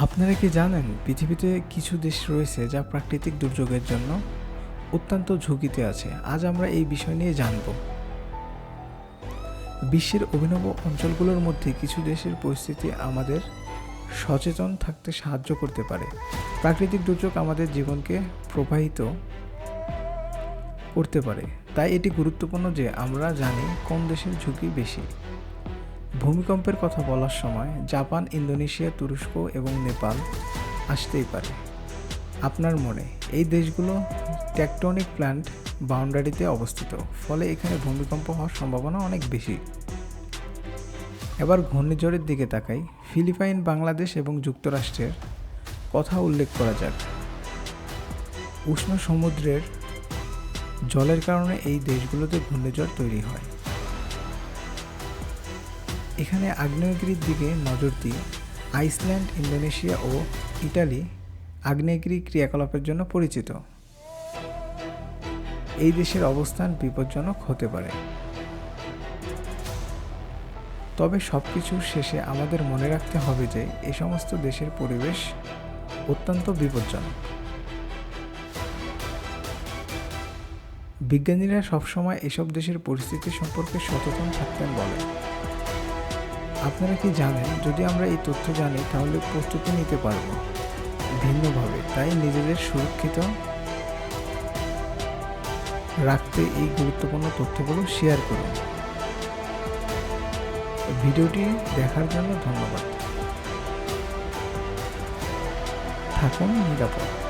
আপনারা কি জানেন পৃথিবীতে কিছু দেশ রয়েছে যা প্রাকৃতিক দুর্যোগের জন্য অত্যন্ত ঝুঁকিতে আছে? আজ আমরা এই বিষয় নিয়ে জানব। বিশ্বের অভিনব অঞ্চলগুলোর মধ্যে কিছু দেশের পরিস্থিতি আমাদের সচেতন থাকতে সাহায্য করতে পারে। প্রাকৃতিক দুর্যোগ আমাদের জীবনকে প্রভাবিত করতে পারে, তাই এটি গুরুত্বপূর্ণ যে আমরা জানি কোন দেশের ঝুঁকি বেশি। ভূমিকম্পের কথা বলার সময় জাপান, ইন্দোনেশিয়া, তুরস্ক এবং নেপাল আসতেই পারে আপনার মনে। এই দেশগুলো টেকটনিক প্ল্যান্ট বাউন্ডারিতে অবস্থিত, ফলে এখানে ভূমিকম্প হওয়ার সম্ভাবনা অনেক বেশি। এবার ঘূর্ণিঝড়ের দিকে তাকাই। ফিলিপাইন, বাংলাদেশ এবং যুক্তরাষ্ট্রের কথা উল্লেখ করা যাক। উষ্ণ সমুদ্রের জলের কারণে এই দেশগুলোতে ঘূর্ণিঝড় তৈরি হয়। এখানে আগ্নেয়গিরির দিকে নজর দিই। আইসল্যান্ড, ইন্দোনেশিয়া ও ইটালি আগ্নেয়গিরি ক্রিয়াকলাপের জন্য পরিচিত। এই দেশের অবস্থান বিপজ্জনক হতে পারে। তবে সবকিছুর শেষে আমাদের মনে রাখতে হবে যে এই সমস্ত দেশের পরিবেশ অত্যন্ত বিপজ্জনক। বিজ্ঞানীরা সবসময় এসব দেশের পরিস্থিতি সম্পর্কে সচেতন থাকতেন বলে। আপনারা কি জানেন, যদি আমরা এই তথ্য জানি তাহলে প্রস্তুতি নিতে পারব ভিন্নভাবে। তাই নিজেদের সুরক্ষিত রাখতে এই গুরুত্বপূর্ণ তথ্যগুলো শেয়ার করুন। ভিডিওটি দেখার জন্য ধন্যবাদ। থাকুন নিরাপদ।